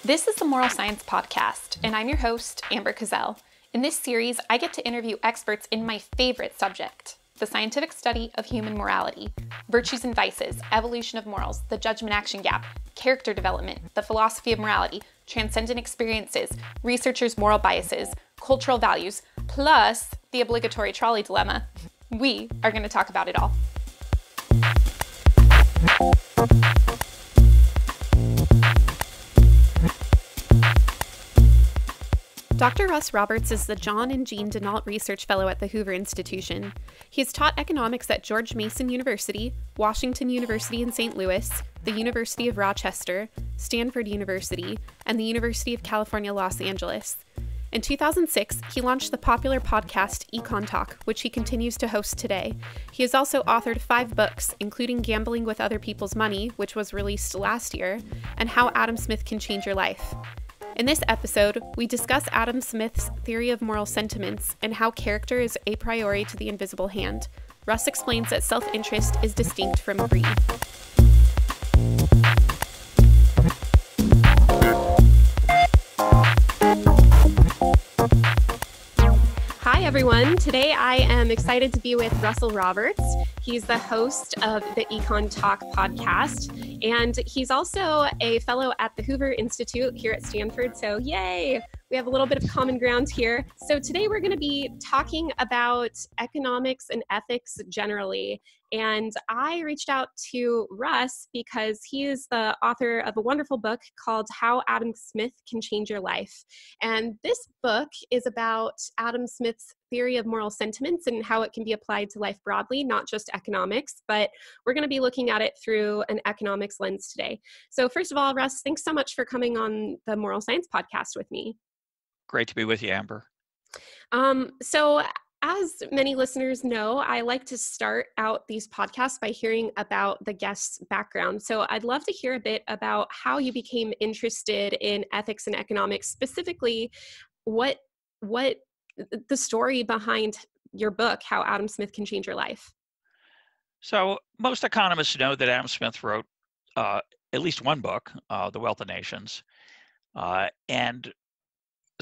This is the Moral Science Podcast, and I'm your host, Amber Cazell. In this series, I get to interview experts in my favorite subject, the scientific study of human morality, virtues and vices, evolution of morals, the judgment-action gap, character development, the philosophy of morality, transcendent experiences, researchers' moral biases, cultural values, plus the obligatory trolley dilemma. We are going to talk about it all. Dr. Russ Roberts is the John and Jean Nault Research Fellow at the Hoover Institution. He has taught economics at George Mason University, Washington University in St. Louis, the University of Rochester, Stanford University, and the University of California, Los Angeles. In 2006, he launched the popular podcast EconTalk, which he continues to host today. He has also authored 5 books, including Gambling with Other People's Money, which was released last year, and How Adam Smith Can Change Your Life. In this episode, we discuss Adam Smith's theory of moral sentiments and how character is a priori to the invisible hand. Russ explains that self-interest is distinct from greed. Hi, everyone. Today I am excited to be with Russell Roberts. He's the host of the EconTalk podcast, and he's also a fellow at the Hoover Institute here at Stanford. So yay, we have a little bit of common ground here. So today we're going to be talking about economics and ethics generally. And I reached out to Russ because he is the author of a wonderful book called How Adam Smith Can Change Your Life. And this book is about Adam Smith's theory of moral sentiments and how it can be applied to life broadly, not just economics, but we're going to be looking at it through an economics lens today. So first of all, Russ, thanks so much for coming on the Moral Science Podcast with me. Great to be with you, Amber. So as many listeners know, I like to start out these podcasts by hearing about the guest's background. So I'd love to hear a bit about how you became interested in ethics and economics, specifically what the story behind your book, How Adam Smith Can Change Your Life. So most economists know that Adam Smith wrote at least one book, The Wealth of Nations. And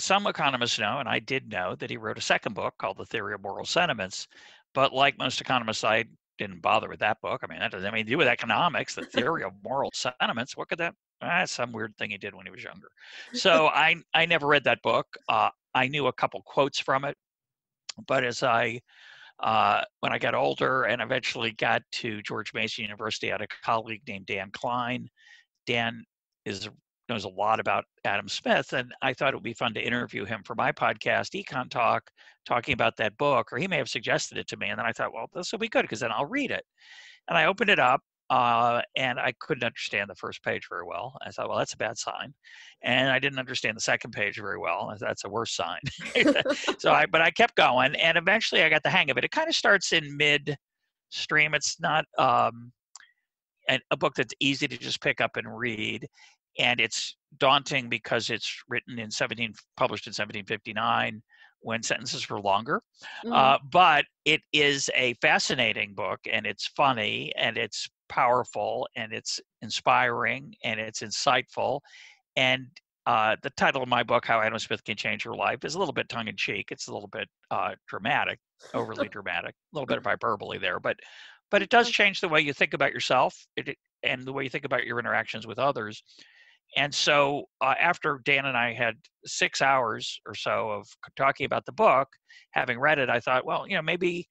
some economists know, and I did know, that he wrote a second book called The Theory of Moral Sentiments. But like most economists, I didn't bother with that book. I mean, that doesn't have anything to do with economics. The Theory of Moral Sentiments, what could that? That's some weird thing he did when he was younger. So I never read that book. I knew a couple quotes from it. But as when I got older and eventually got to George Mason University, I had a colleague named Dan Klein. Dan knows a lot about Adam Smith, and I thought it would be fun to interview him for my podcast, EconTalk, talking about that book, or he may have suggested it to me, and then I thought, well, this will be good because then I'll read it. And I opened it up, and I couldn't understand the first page very well. I thought, well, that's a bad sign. And I didn't understand the second page very well. That's a worse sign. But I kept going, and eventually I got the hang of it. It kind of starts in midstream. It's not a book that's easy to just pick up and read. And it's daunting because it's published in 1759 when sentences were longer. But it is a fascinating book, and it's funny, and it's powerful, and it's inspiring, and it's insightful. And the title of my book, How Adam Smith Can Change Your Life, is a little bit tongue-in-cheek. It's a little bit dramatic, overly dramatic, a little bit of hyperbole there. But it does change the way you think about yourself and the way you think about your interactions with others. And so after Dan and I had 6 hours or so of talking about the book, having read it, I thought, well, maybe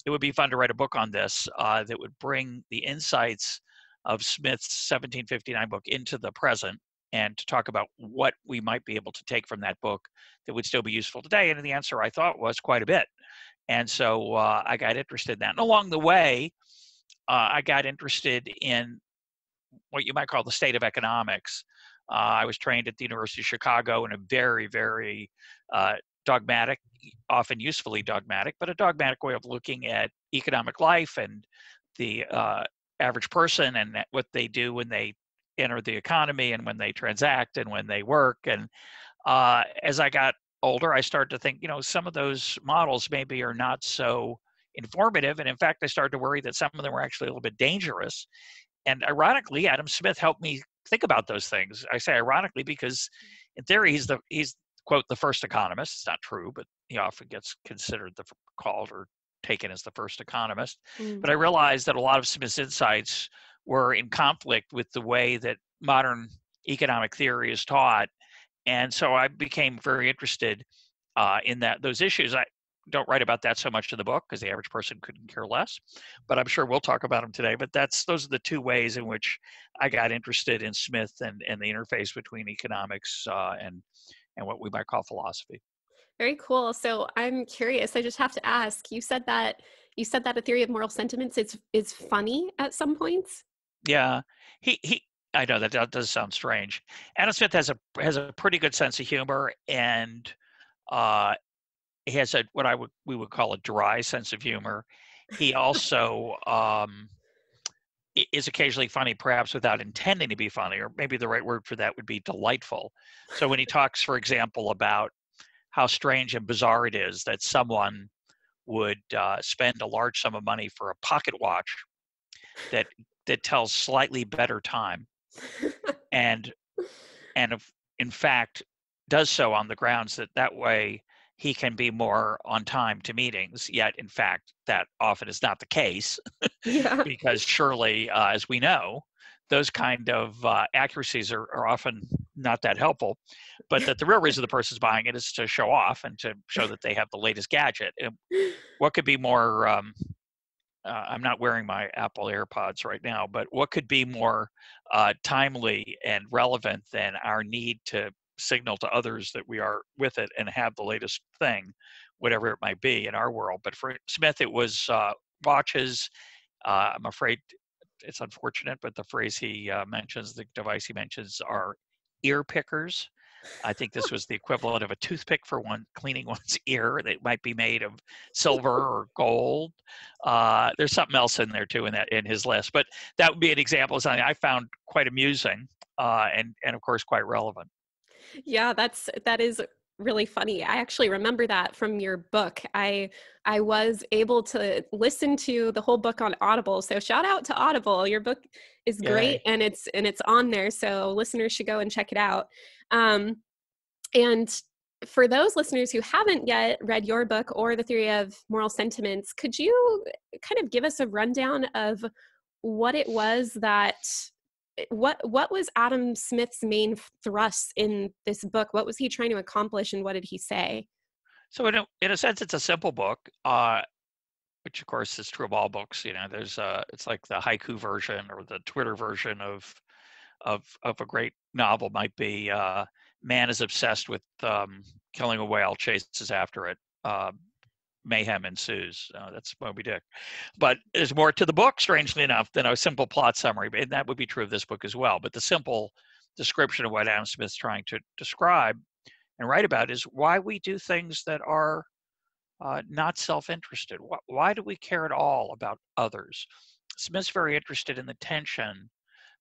it would be fun to write a book on this that would bring the insights of Smith's 1759 book into the present and to talk about what we might be able to take from that book that would still be useful today. And the answer, I thought, was quite a bit. And so I got interested in that. And along the way, I got interested in what you might call the state of economics. I was trained at the University of Chicago in a very, very dogmatic, often usefully dogmatic, but a dogmatic way of looking at economic life and the average person and what they do when they enter the economy and when they transact and when they work. And as I got older, I started to think, some of those models maybe are not so informative. And in fact, I started to worry that some of them were actually a little bit dangerous. And ironically, Adam Smith helped me think about those things. I say ironically because in theory he's quote the first economist. It's not true, but he often gets considered called or taken as the first economist. Mm. But I realized that a lot of Smith's insights were in conflict with the way that modern economic theory is taught, and so I became very interested in those issues. I don't write about that so much in the book because the average person couldn't care less, but I'm sure we'll talk about them today. But those are the two ways in which I got interested in Smith and the interface between economics and what we might call philosophy. Very cool. So I'm curious. I just have to ask. You said that a theory of moral sentiments is funny at some points. Yeah, he. I know that does sound strange. Adam Smith has a pretty good sense of humor, and he has we would call a dry sense of humor. He also is occasionally funny, perhaps without intending to be funny, or maybe the right word for that would be delightful. So when he talks, for example, about how strange and bizarre it is that someone would spend a large sum of money for a pocket watch that tells slightly better time, and if, in fact, does so on the grounds that way he can be more on time to meetings, yet in fact that often is not the case. Yeah. Because surely, as we know, those kind of accuracies are often not that helpful, but that the real reason the person's buying it is to show off and to show that they have the latest gadget. And what could be more I'm not wearing my Apple AirPods right now, but what could be more timely and relevant than our need to signal to others that we are with it and have the latest thing, whatever it might be in our world. But for Smith, it was watches. I'm afraid it's unfortunate, but the phrase he mentions, the device he mentions, are ear pickers. I think this was the equivalent of a toothpick for cleaning one's ear. That might be made of silver or gold. There's something else in there too in his list, but that would be an example of something I found quite amusing and of course quite relevant. Yeah, that is really funny. I actually remember that from your book. I was able to listen to the whole book on Audible. So shout out to Audible. Your book is great. Yay. And it's on there. So listeners should go and check it out. And for those listeners who haven't yet read your book or The Theory of Moral Sentiments, could you kind of give us a rundown of what it was what was Adam Smith's main thrust in this book? What was he trying to accomplish, and what did he say? So in a sense, it's a simple book, which of course is true of all books. You know, it's like the haiku version or the Twitter version of a great novel might be man is obsessed with killing a whale, chases after it. Mayhem ensues. That's Moby Dick. But there's more to the book, strangely enough, than a simple plot summary. And that would be true of this book as well. But the simple description of what Adam Smith's trying to describe and write about is why we do things that are not self-interested. Why do we care at all about others? Smith's very interested in the tension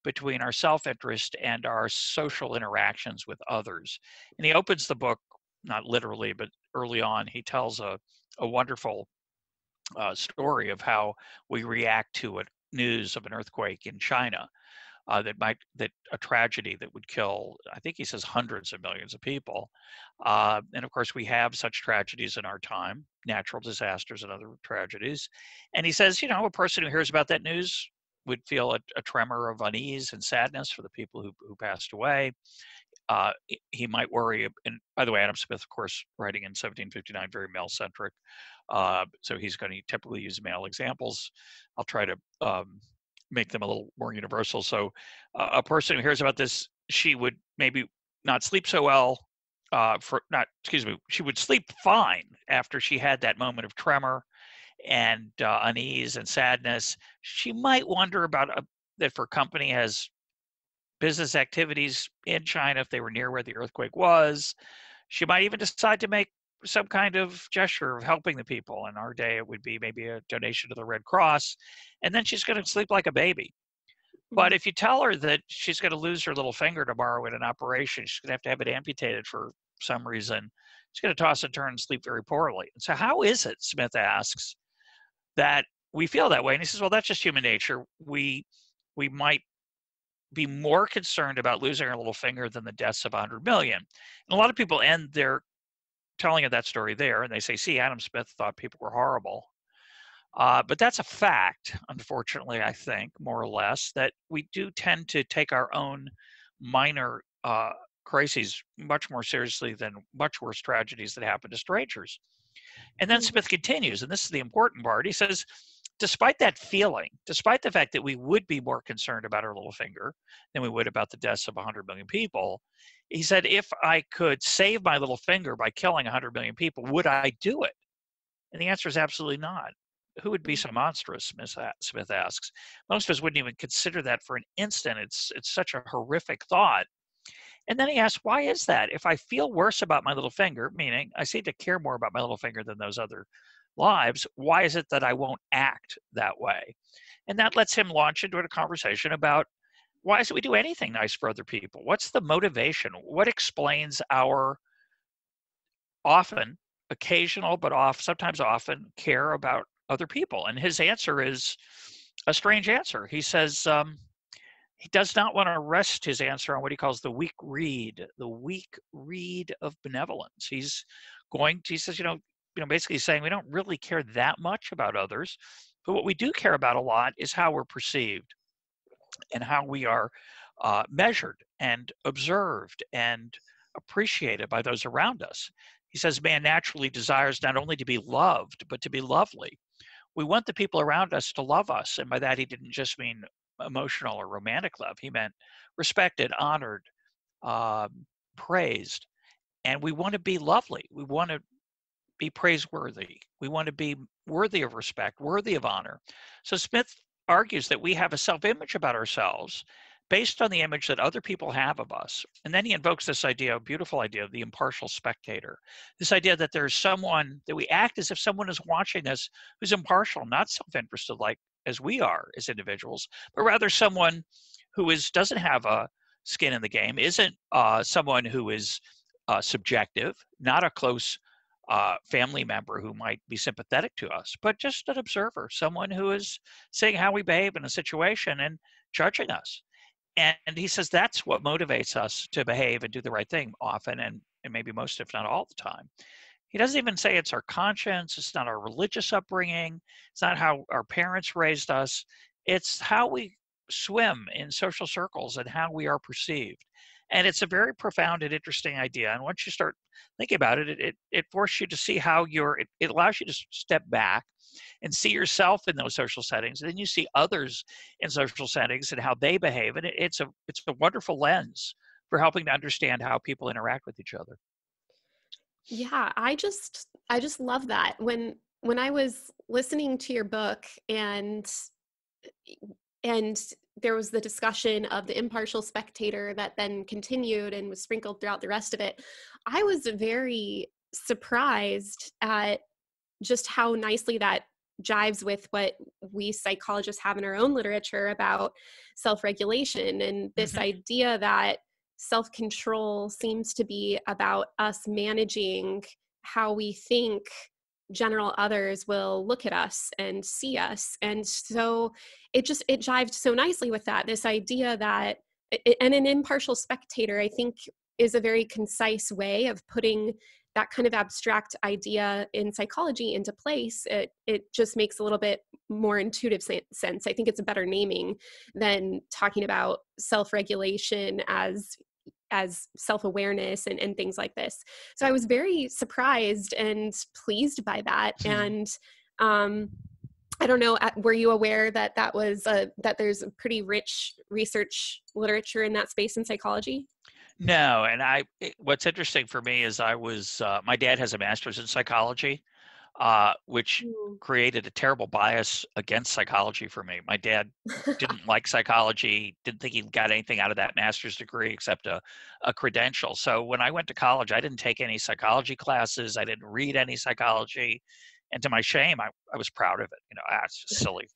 between our self-interest and our social interactions with others. And he opens the book, not literally, but early on, he tells a wonderful story of how we react to news of an earthquake in China, that a tragedy that would kill, I think he says, hundreds of millions of people. And of course, we have such tragedies in our time, natural disasters and other tragedies. And he says, you know, a person who hears about that news would feel a tremor of unease and sadness for the people who passed away. He might worry, and by the way, Adam Smith, of course, writing in 1759, very male-centric, so he's going to typically use male examples. I'll try to make them a little more universal. So a person who hears about this, she would maybe not sleep so well, she would sleep fine after she had that moment of tremor and unease and sadness. She might wonder about if her company has business activities in China, if they were near where the earthquake was. She might even decide to make some kind of gesture of helping the people. In our day, it would be maybe a donation to the Red Cross. And then she's going to sleep like a baby. But if you tell her that she's going to lose her little finger tomorrow in an operation, she's going to have it amputated for some reason, she's going to toss and turn and sleep very poorly. And so how is it, Smith asks, that we feel that way? And he says, well, that's just human nature. We might be more concerned about losing our little finger than the deaths of 100 million. And a lot of people end their telling of that story there, and they say, see, Adam Smith thought people were horrible. But that's a fact, unfortunately, I think, more or less, that we do tend to take our own minor crises much more seriously than much worse tragedies that happen to strangers. And then Smith continues, and this is the important part. He says, despite that feeling, despite the fact that we would be more concerned about our little finger than we would about the deaths of 100 million people, he said, if I could save my little finger by killing 100 million people, would I do it? And the answer is absolutely not. Who would be so monstrous, Smith asks. Most of us wouldn't even consider that for an instant. It's such a horrific thought. And then he asks, why is that? If I feel worse about my little finger, meaning I seem to care more about my little finger than those other lives, why is it that I won't act that way? And that lets him launch into a conversation about why is it we do anything nice for other people? What's the motivation? What explains our often, occasional, but sometimes often care about other people? And his answer is a strange answer. He says, he does not want to rest his answer on what he calls the weak reed of benevolence. He says, basically saying we don't really care that much about others, but what we do care about a lot is how we're perceived and how we are measured and observed and appreciated by those around us. He says, man naturally desires not only to be loved, but to be lovely. We want the people around us to love us. And by that, he didn't just mean emotional or romantic love. He meant respected, honored, praised. And we want to be lovely. We want to be praiseworthy. We want to be worthy of respect, worthy of honor. So Smith argues that we have a self-image about ourselves based on the image that other people have of us. And then he invokes this idea, a beautiful idea, of the impartial spectator. This idea that there's someone, that we act as if someone is watching us who's impartial, not self-interested like as we are as individuals, but rather someone who doesn't have a skin in the game, isn't someone who is subjective, not a close family member who might be sympathetic to us, but just an observer, someone who is seeing how we behave in a situation and judging us. And he says that's what motivates us to behave and do the right thing often, and maybe most, if not all the time. He doesn't even say it's our conscience, it's not our religious upbringing, it's not how our parents raised us, it's how we swim in social circles and how we are perceived. And it's a very profound and interesting idea. And once you start thinking about it, it forces you to see how it allows you to step back and see yourself in those social settings. And then you see others in social settings and how they behave. And it's a wonderful lens for helping to understand how people interact with each other. Yeah, I just love that. When I was listening to your book and there was the discussion of the impartial spectator that then continued and was sprinkled throughout the rest of it, I was very surprised at just how nicely that jives with what we psychologists have in our own literature about self-regulation and this idea that self-control seems to be about us managing how we think general others will look at us and see us. And so it jived so nicely with that, this idea that, and an impartial spectator, I think, is a very concise way of putting that kind of abstract idea in psychology into place. It just makes a little bit more intuitive sense. I think it's a better naming than talking about self-regulation as self-awareness and things like this. So I was very surprised and pleased by that. And I don't know, were you aware that that there's a pretty rich research literature in that space in psychology? No, and what's interesting for me is my dad has a master's in psychology, which created a terrible bias against psychology for me. My dad didn't like psychology, didn't think he got anything out of that master's degree except a credential. So when I went to college, I didn't take any psychology classes. I didn't read any psychology. And to my shame, I was proud of it. It's just silly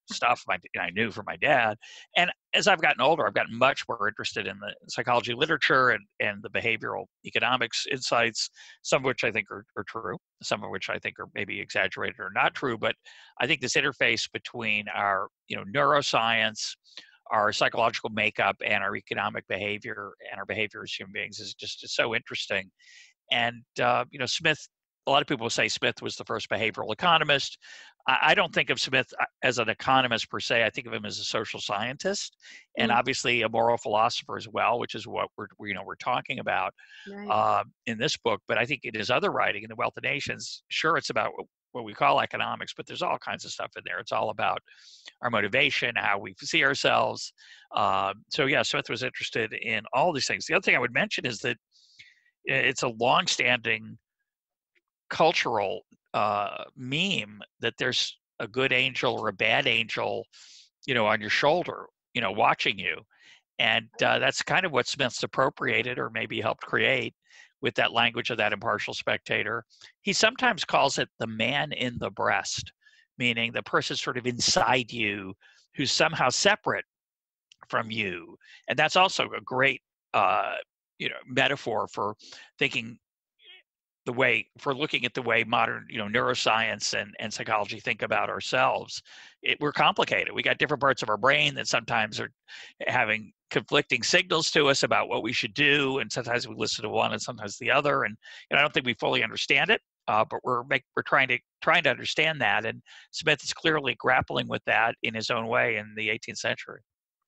stuff I knew from my dad. And as I've gotten older, I've gotten much more interested in the psychology literature and the behavioral economics insights, some of which I think are true, some of which I think are maybe exaggerated or not true. But I think this interface between our neuroscience, our psychological makeup and our economic behavior and our behavior as human beings is just so interesting. And Smith, a lot of people say Smith was the first behavioral economist. I don't think of Smith as an economist per se. I think of him as a social scientist, and obviously a moral philosopher as well, which is what we're talking about in this book. But I think in his other writing, in The Wealth of Nations, sure, it's about what we call economics, but there's all kinds of stuff in there. It's all about our motivation, how we see ourselves. So yeah, Smith was interested in all these things. The other thing I would mention is that it's a longstanding cultural meme that there's a good angel or a bad angel, on your shoulder, watching you. And that's kind of what Smith's appropriated or maybe helped create with that language of that impartial spectator. He sometimes calls it the man in the breast, meaning the person sort of inside you who's somehow separate from you. And that's also a great metaphor for thinking looking at the way modern, neuroscience and psychology think about ourselves. We're complicated. We got different parts of our brain that sometimes are having conflicting signals to us about what we should do, and sometimes we listen to one and sometimes the other. And I don't think we fully understand it, but we're trying to understand that. And Smith is clearly grappling with that in his own way in the 18th century.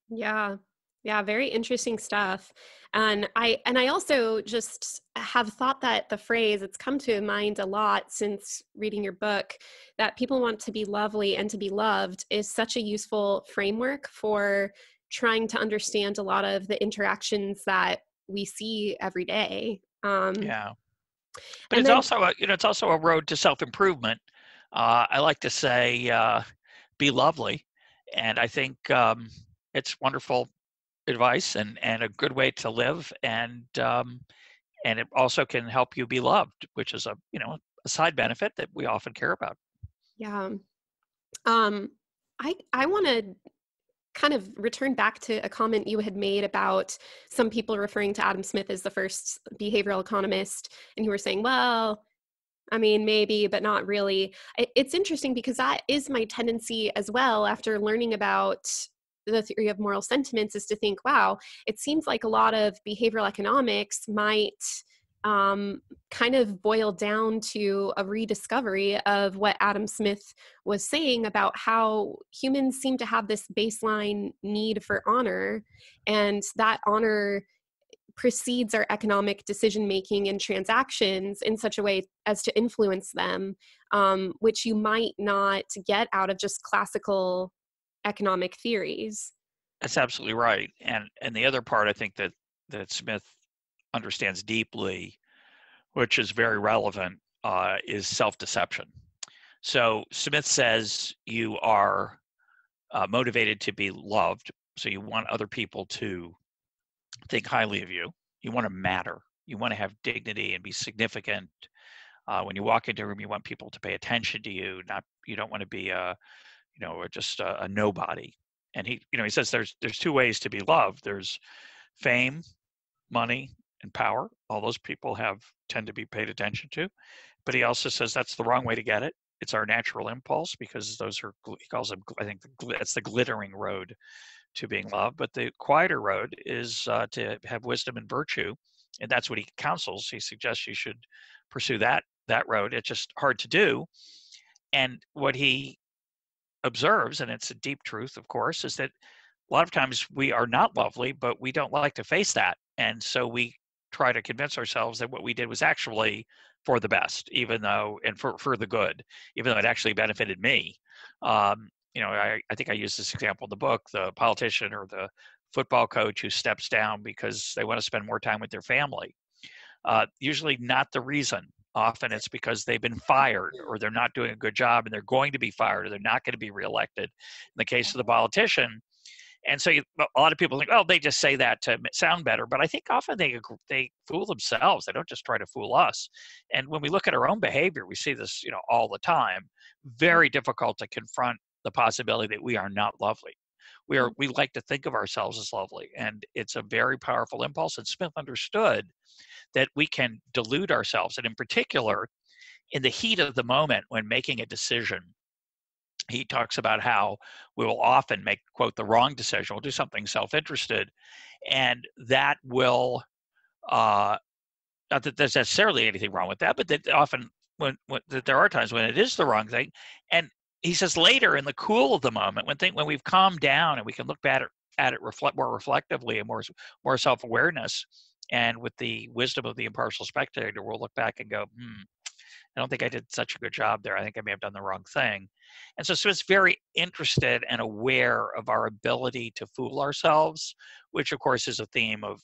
Yeah. Yeah, very interesting stuff. And I also just have thought that the phrase, it's come to mind a lot since reading your book, that people want to be lovely and to be loved is such a useful framework for trying to understand a lot of the interactions that we see every day. Yeah. But it's also a road to self-improvement. I like to say, be lovely. And I think it's wonderful advice and a good way to live, and it also can help you be loved, which is a side benefit that we often care about. Yeah. I want to kind of return back to a comment you had made about some people referring to Adam Smith as the first behavioral economist, and you were saying, well, I mean, maybe, but not really. It's interesting because that is my tendency as well after learning about the theory of moral sentiments, is to think, wow, it seems like a lot of behavioral economics might kind of boil down to a rediscovery of what Adam Smith was saying about how humans seem to have this baseline need for honor, and that honor precedes our economic decision-making and transactions in such a way as to influence them, which you might not get out of just classical economic theories. That's absolutely right. And the other part I think that Smith understands deeply, which is very relevant, is self-deception. So Smith says you are motivated to be loved. So you want other people to think highly of you. You want to matter. You want to have dignity and be significant. When you walk into a room, you want people to pay attention to you. You don't want to be just a nobody. And he says there's two ways to be loved. There's fame, money, and power. All those people tend to be paid attention to. But he also says that's the wrong way to get it. It's our natural impulse, because those are, he calls them, I think that's the glittering road to being loved. But the quieter road is to have wisdom and virtue. And that's what he counsels. He suggests you should pursue that road. It's just hard to do. And what he observes, and it's a deep truth, of course, is that a lot of times we are not lovely, but we don't like to face that. And so we try to convince ourselves that what we did was actually for the best, even though, and for the good, even though it actually benefited me. I think I use this example in the book, the politician or the football coach who steps down because they want to spend more time with their family. Usually not the reason. Often it's because they've been fired, or they're not doing a good job and they're going to be fired, or they're not going to be reelected. In the case of the politician. And so a lot of people think, oh, they just say that to sound better. But I think often they fool themselves. They don't just try to fool us. And when we look at our own behavior, we see this, all the time. Very difficult to confront the possibility that we are not lovely. We like to think of ourselves as lovely, and it's a very powerful impulse. And Smith understood that we can delude ourselves, and in particular, in the heat of the moment when making a decision, he talks about how we will often make, quote, the wrong decision. We'll do something self-interested, and that will, not that there's necessarily anything wrong with that, but that often that there are times when it is the wrong thing. And he says later, in the cool of the moment, when we've calmed down and we can look back at it more reflectively and more self-awareness, and with the wisdom of the impartial spectator, we'll look back and go, I don't think I did such a good job there. I think I may have done the wrong thing. And so it's very interested and aware of our ability to fool ourselves, which of course is a theme of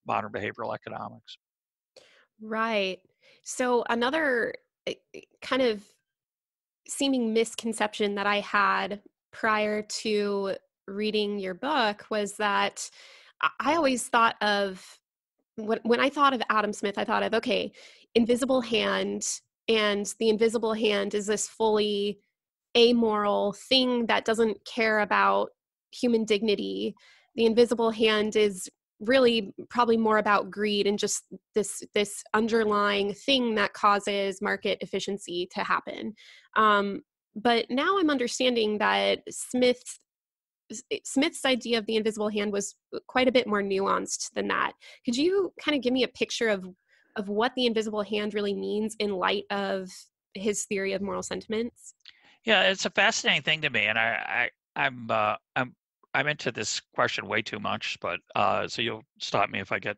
modern behavioral economics. Right. So another kind of seeming misconception that I had prior to reading your book was that I always thought of, when I thought of Adam Smith, I thought of, okay, invisible hand, and the invisible hand is this fully amoral thing that doesn't care about human dignity. The invisible hand is really probably more about greed and just this underlying thing that causes market efficiency to happen. But now I'm understanding that Smith's idea of the invisible hand was quite a bit more nuanced than that. Could you kind of give me a picture of what the invisible hand really means in light of his theory of moral sentiments? Yeah, it's a fascinating thing to me, and I'm into this question way too much, but so you'll stop me if I get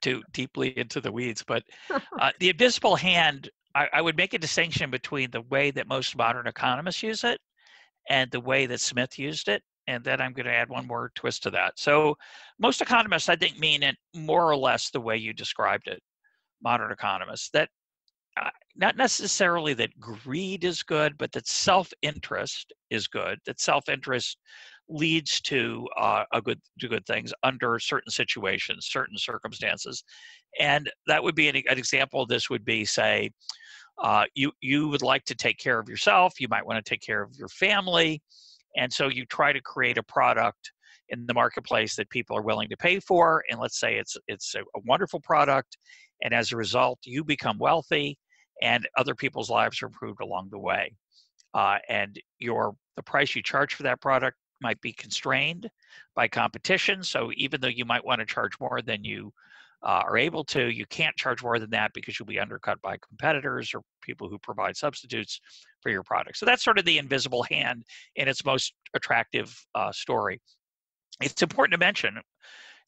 too deeply into the weeds. But the invisible hand, I would make a distinction between the way that most modern economists use it and the way that Smith used it. And then I'm going to add one more twist to that. So most economists, I think, mean it more or less the way you described it, modern economists, that not necessarily that greed is good, but that self-interest is good, that self-interest leads to good things under certain situations, certain circumstances. And that would be an example of this would be, say, you would like to take care of yourself, you might want to take care of your family, and so you try to create a product in the marketplace that people are willing to pay for, and let's say it's a wonderful product, and as a result you become wealthy and other people's lives are improved along the way. And the price you charge for that product might be constrained by competition, so even though you might want to charge more than you are able to, you can't charge more than that because you'll be undercut by competitors or people who provide substitutes for your product. So that's sort of the invisible hand in its most attractive story. It's important to mention,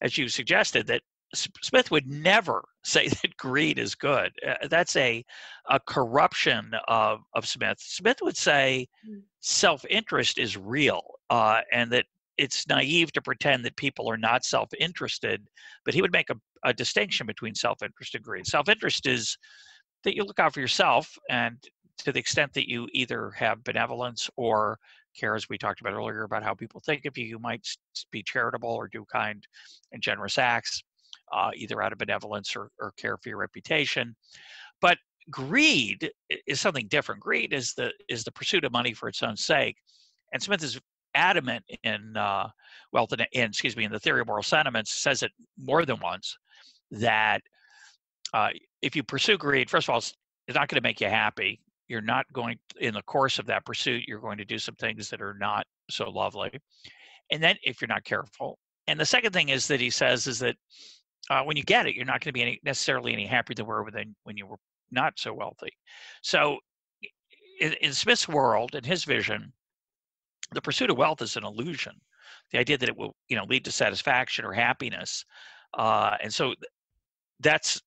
as you suggested, that Smith would never say that greed is good. That's a corruption of Smith. Smith would say self-interest is real, and that it's naive to pretend that people are not self-interested, but he would make a distinction between self-interest and greed. Self-interest is that you look out for yourself, and to the extent that you either have benevolence or care, as we talked about earlier, about how people think of you, you might be charitable or do kind and generous acts, either out of benevolence or care for your reputation. But greed is something different. Greed is the pursuit of money for its own sake. And Smith is adamant in the Theory of Moral Sentiments, says it more than once, that if you pursue greed, first of all, it's not going to make you happy. You're not going, in the course of that pursuit, you're going to do some things that are not so lovely. And then if you're not careful. And the second thing is that he says is that when you get it, you're not going to be necessarily any happier than when you were not so wealthy. So in Smith's world, in his vision, the pursuit of wealth is an illusion. The idea that it will, lead to satisfaction or happiness. And so that's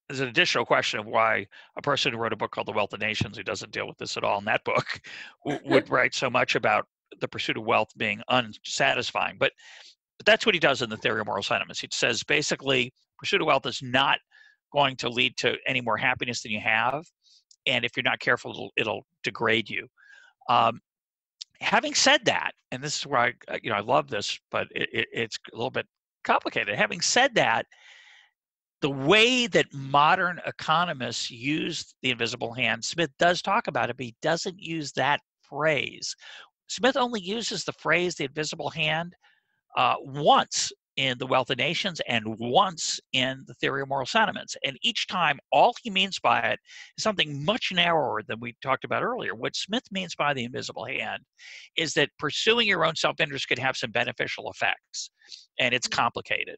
there's an additional question of why a person who wrote a book called The Wealth of Nations, who doesn't deal with this at all in that book, would write so much about the pursuit of wealth being unsatisfying. But that's what he does in the Theory of Moral Sentiments. He says basically, pursuit of wealth is not going to lead to any more happiness than you have, and if you're not careful, it'll degrade you. Having said that, and this is where I love this, but it's a little bit complicated. Having said that, the way that modern economists use the invisible hand, Smith does talk about it, but he doesn't use that phrase. Smith only uses the phrase the invisible hand once in The Wealth of Nations and once in The Theory of Moral Sentiments. And each time, all he means by it is something much narrower than we talked about earlier. What Smith means by the invisible hand is that pursuing your own self-interest could have some beneficial effects, and it's complicated.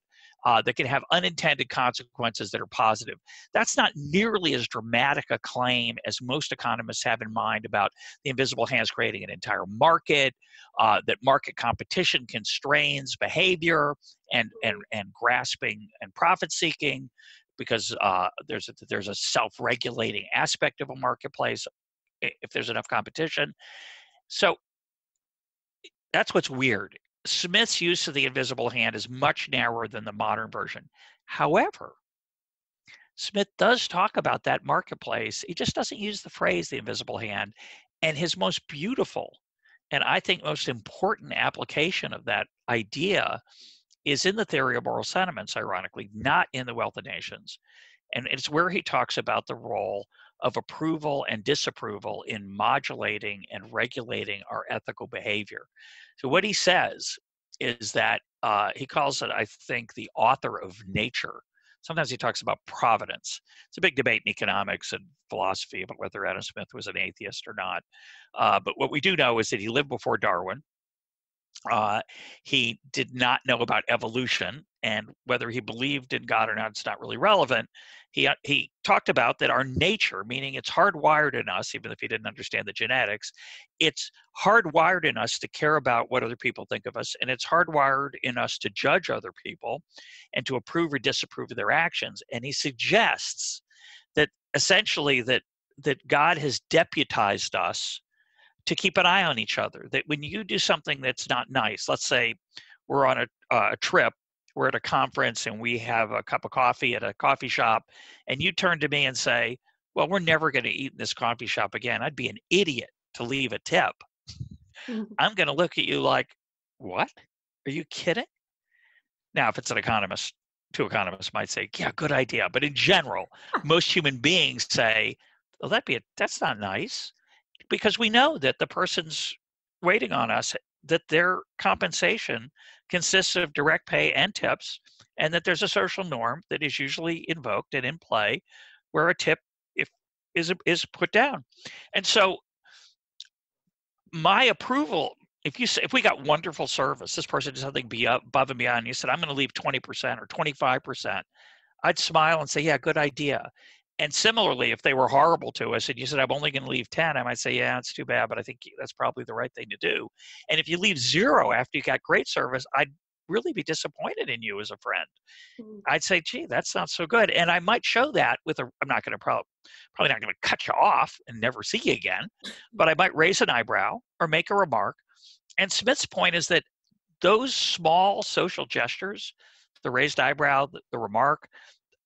That can have unintended consequences that are positive. That's not nearly as dramatic a claim as most economists have in mind about the invisible hands creating an entire market, that market competition constrains behavior and grasping and profit seeking, because there's a self-regulating aspect of a marketplace if there's enough competition. So that's what's weird. Smith's use of the invisible hand is much narrower than the modern version. However, Smith does talk about that marketplace. He just doesn't use the phrase the invisible hand. And his most beautiful and I think most important application of that idea is in the Theory of Moral Sentiments, ironically, not in The Wealth of Nations. And it's where he talks about the role of approval and disapproval in modulating and regulating our ethical behavior. So what he says is that he calls it, I think, the author of nature. Sometimes he talks about providence. It's a big debate in economics and philosophy about whether Adam Smith was an atheist or not. But what we do know is that he lived before Darwin. He did not know about evolution, and whether he believed in God or not, it's not really relevant. He talked about that our nature, meaning it's hardwired in us, even if he didn't understand the genetics, it's hardwired in us to care about what other people think of us, and it's hardwired in us to judge other people and to approve or disapprove of their actions. And he suggests that essentially that God has deputized us to keep an eye on each other, that when you do something that's not nice, let's say we're on a trip, we're at a conference and we have a cup of coffee at a coffee shop, and you turn to me and say, well, we're never going to eat in this coffee shop again. I'd be an idiot to leave a tip. I'm going to look at you like, what? Are you kidding? Now, if it's an economist, two economists might say, yeah, good idea. But in general, most human beings say, well, that's not nice. Because we know that the person's waiting on us, that their compensation consists of direct pay and tips, and that there's a social norm that is usually invoked and in play where a tip is put down. And so my approval, if we got wonderful service, this person did something above and beyond, and you said, I'm going to leave 20% or 25%, I'd smile and say, yeah, good idea. And similarly, if they were horrible to us and you said, I'm only going to leave 10, I might say, yeah, it's too bad, but I think that's probably the right thing to do. And if you leave 0 after you got great service, I'd really be disappointed in you as a friend. I'd say, gee, that's not so good. And I might show that with I'm not going to probably not going to cut you off and never see you again, but I might raise an eyebrow or make a remark. And Smith's point is that those small social gestures, the raised eyebrow, the remark,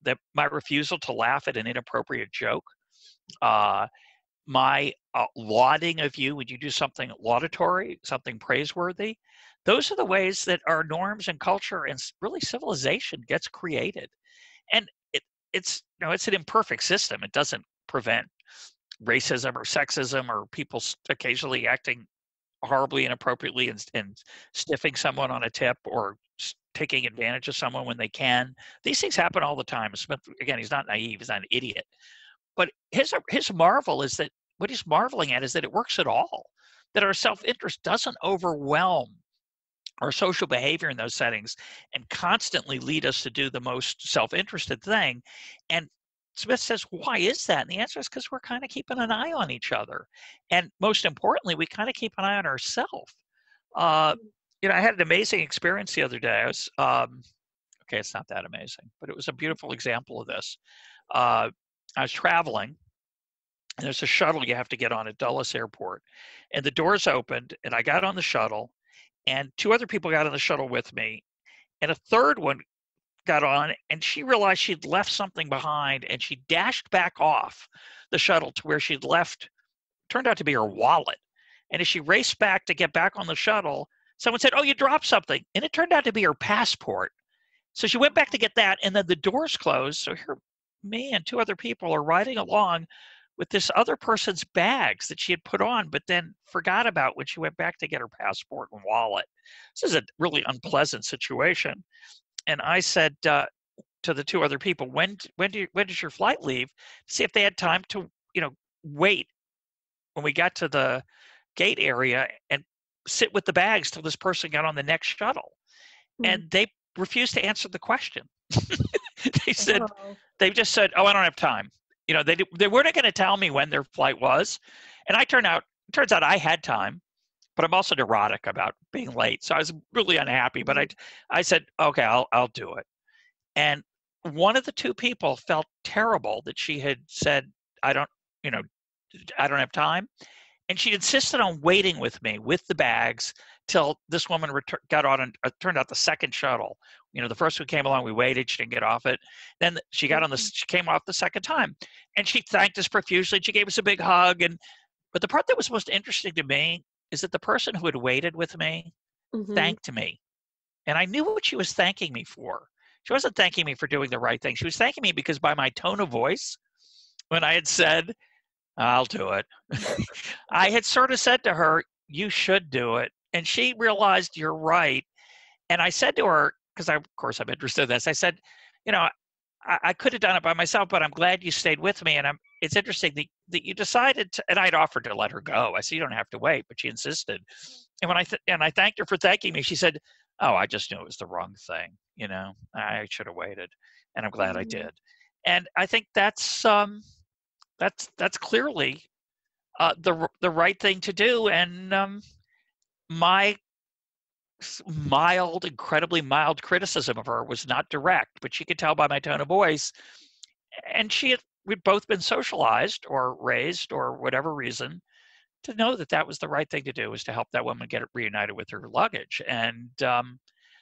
that my refusal to laugh at an inappropriate joke, my lauding of you when you do something laudatory, something praiseworthy, those are the ways that our norms and culture and really civilization gets created. And it's an imperfect system. It doesn't prevent racism or sexism or people occasionally acting horribly inappropriately and stiffing someone on a tip or taking advantage of someone when they can. These things happen all the time. Smith, again, he's not naive, he's not an idiot. But his marvel is that what he's marveling at is that it works at all, that our self-interest doesn't overwhelm our social behavior in those settings and constantly lead us to do the most self-interested thing. And Smith says, why is that? And the answer is because we're kind of keeping an eye on each other. And most importantly, we kind of keep an eye on ourselves. I had an amazing experience the other day. I was, okay, it's not that amazing, but it was a beautiful example of this. I was traveling, and there's a shuttle you have to get on at Dulles Airport. And the doors opened, and I got on the shuttle, and 2 other people got on the shuttle with me, and a third one got on, and she realized she'd left something behind, and she dashed back off the shuttle to where she'd left, turned out to be her wallet. And as she raced back to get back on the shuttle, someone said, oh, you dropped something. And it turned out to be her passport. So she went back to get that, and then the doors closed. So here, me and 2 other people are riding along with this other person's bags that she had put on, but then forgot about when she went back to get her passport and wallet. This is a really unpleasant situation. And I said to the two other people, when does your flight leave? To see if they had time to, wait when we got to the gate area and sit with the bags till this person got on the next shuttle. And they refused to answer the question. They just said, "Oh, I don't have time." They weren't going to tell me when their flight was. And turns out I had time, but I'm also neurotic about being late. So I was really unhappy, but I said, "Okay, I'll do it." And one of the two people felt terrible that she had said, I don't have time. And she insisted on waiting with me with the bags till this woman got on and turned out the second shuttle. The first one came along, we waited, she didn't get off it. Then she came off the second time, and she thanked us profusely. She gave us a big hug. But the part that was most interesting to me is that the person who had waited with me thanked me. And I knew what she was thanking me for. She wasn't thanking me for doing the right thing. She was thanking me because by my tone of voice, when I had said, "I'll do it," I had sort of said to her, "You should do it." And she realized, "You're right." And I said to her, because of course I'm interested in this, I said, I could have done it by myself, but I'm glad you stayed with me. And it's interesting that you decided to, and I'd offered to let her go. I said, "You don't have to wait," but she insisted. And when I thanked her for thanking me, she said, "Oh, I just knew it was the wrong thing. I should have waited." And I'm glad I did. And I think that's clearly the right thing to do. And my incredibly mild criticism of her was not direct, but she could tell by my tone of voice. And we'd both been socialized or raised or whatever reason to know that was the right thing to do, was to help that woman get reunited with her luggage. And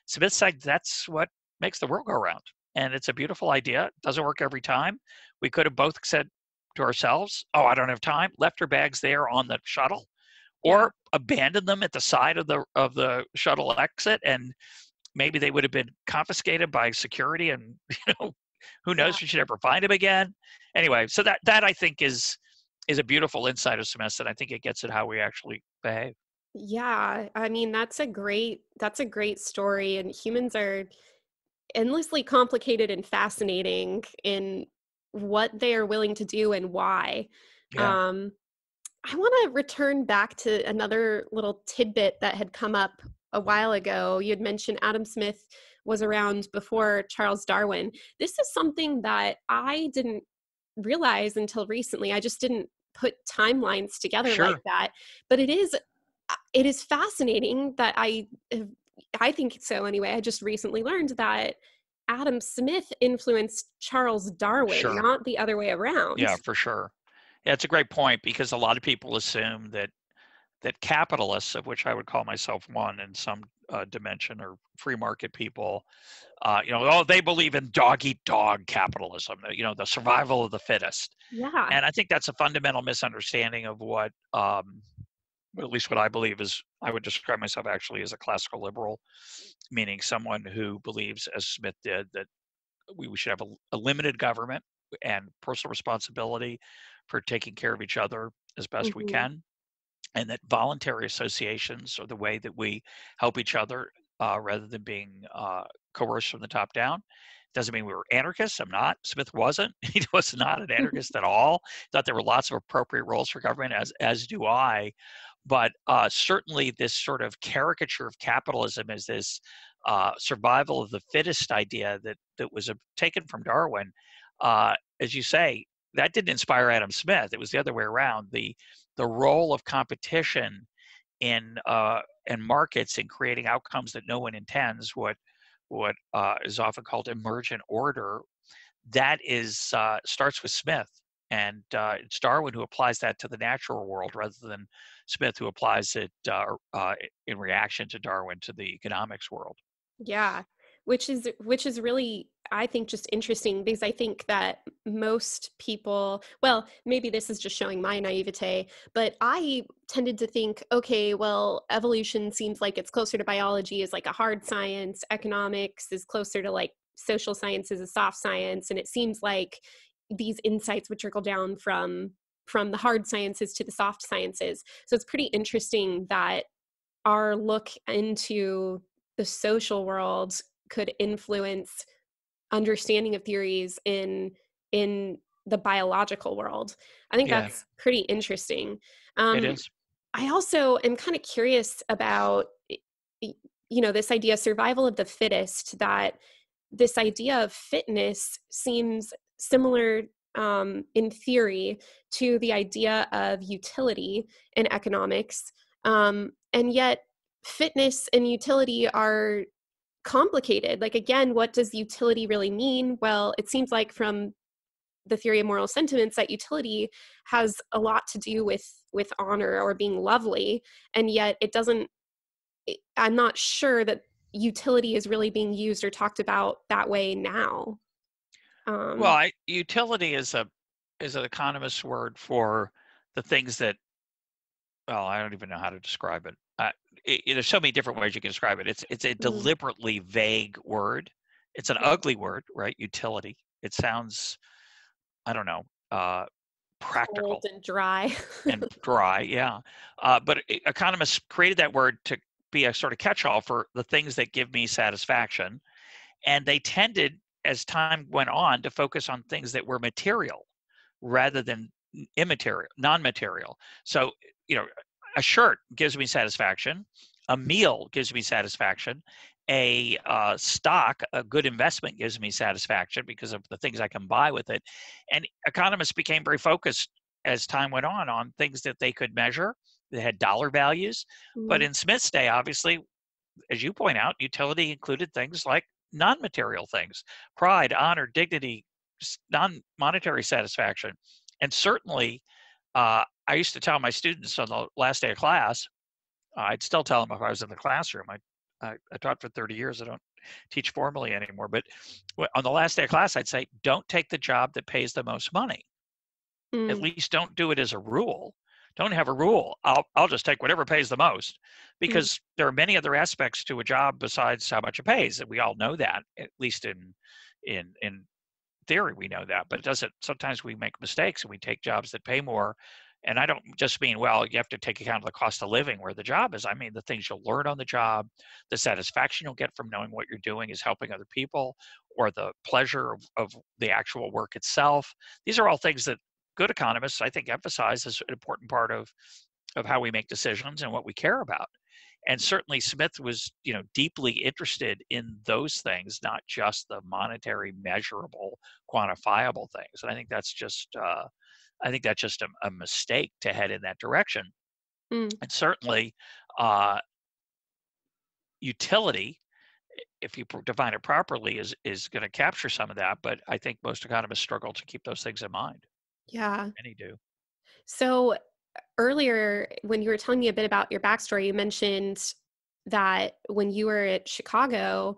Smith said that's what makes the world go round. And it's a beautiful idea. It doesn't work every time. We could have both said to ourselves, "Oh, I don't have time," left her bags there on the shuttle, or abandoned them at the side of the shuttle exit, and maybe they would have been confiscated by security, and who knows if we should ever find them again. Anyway, so that I think is a beautiful insight of Smith's, and I think it gets at how we actually behave. Yeah, I mean, that's a great story, and humans are endlessly complicated and fascinating in what they are willing to do and why. Yeah. I want to return back to another little tidbit that had come up a while ago. You had mentioned Adam Smith was around before Charles Darwin. This is something that I didn't realize until recently. I just didn't put timelines together like that. But it is fascinating that I think so anyway. I just recently learned that Adam Smith influenced Charles Darwin, not the other way around. Yeah, for sure. Yeah, it's a great point, because a lot of people assume that capitalists, of which I would call myself one in some dimension, or free market people, they believe in dog-eat-dog capitalism, the survival of the fittest. Yeah. And I think that's a fundamental misunderstanding of what, at least what I believe is, I would describe myself actually as a classical liberal, meaning someone who believes, as Smith did, that we should have a limited government and personal responsibility for taking care of each other as best we can, and that voluntary associations are the way that we help each other, rather than being coerced from the top down. Doesn't mean we were anarchists. I'm not. Smith wasn't. He was not an anarchist at all. Thought there were lots of appropriate roles for government, as do I. But certainly this sort of caricature of capitalism as this survival of the fittest idea that was taken from Darwin, as you say, that didn't inspire Adam Smith. It was the other way around. The role of competition in markets in creating outcomes that no one intends, what is often called emergent order, that is starts with Smith. And it's Darwin who applies that to the natural world, rather than Smith who applies it in reaction to Darwin to the economics world. Yeah, which is really, I think, just interesting, because I think that most people, well, maybe this is just showing my naivete, but I tended to think, okay, well, evolution seems like it's closer to biology, is like a hard science, economics is closer to like social sciences, a soft science, and it seems like these insights would trickle down from from the hard sciences to the soft sciences. So it's pretty interesting that our look into the social world could influence understanding of theories in the biological world. I think Yeah, that's pretty interesting. it Um, is. I also am kind of curious about, this idea of survival of the fittest, that this idea of fitness seems similar in theory to the idea of utility in economics. And yet, fitness and utility are complicated. Like, again, what does utility really mean? Well, it seems like from the theory of moral sentiments that utility has a lot to do with honor or being lovely, and yet it doesn't. I'm not sure that utility is really being used or talked about that way now. Well, Um, utility is an economist's word for the things that, well, I don't even know how to describe it. There's so many different ways you can describe it. It's a mm, deliberately vague word. It's an ugly word, right? Utility. It sounds, I don't know, cold practical and dry. and dry. Yeah, but economists created that word to be a sort of catch-all for the things that give me satisfaction, and they tended, as time went on, to focus on things that were material rather than immaterial, non-material. So, a shirt gives me satisfaction, a meal gives me satisfaction, a stock, a good investment gives me satisfaction because of the things I can buy with it. And economists became very focused as time went on things that they could measure, that had dollar values. But Mm, in Smith's day, obviously, as you point out, utility included things like non-material things, pride, honor, dignity, non-monetary satisfaction. And certainly, I used to tell my students on the last day of class, I'd still tell them if I was in the classroom. I taught for 30 years. I don't teach formally anymore. But on the last day of class, I'd say, don't take the job that pays the most money. At mm, least don't do it as a rule. Don't have a rule. I'll just take whatever pays the most, mm, because there are many other aspects to a job besides how much it pays, and we all know that. At least in theory, we know that. But it doesn't. Sometimes we make mistakes and we take jobs that pay more. And I don't just mean, well, you have to take account of the cost of living where the job is. I mean the things you'll learn on the job, the satisfaction you'll get from knowing what you're doing is helping other people, or the pleasure of the actual work itself. These are all things that good economists, I think, emphasize as an important part of how we make decisions and what we care about. And certainly Smith was, deeply interested in those things, not just the monetary, measurable, quantifiable things. And I think that's just a mistake to head in that direction. mm. And certainly, uh, utility, if you define it properly, is going to capture some of that. But I think most economists struggle to keep those things in mind. Yeah. Many do. So earlier, when you were telling me a bit about your backstory, you mentioned that when you were at Chicago,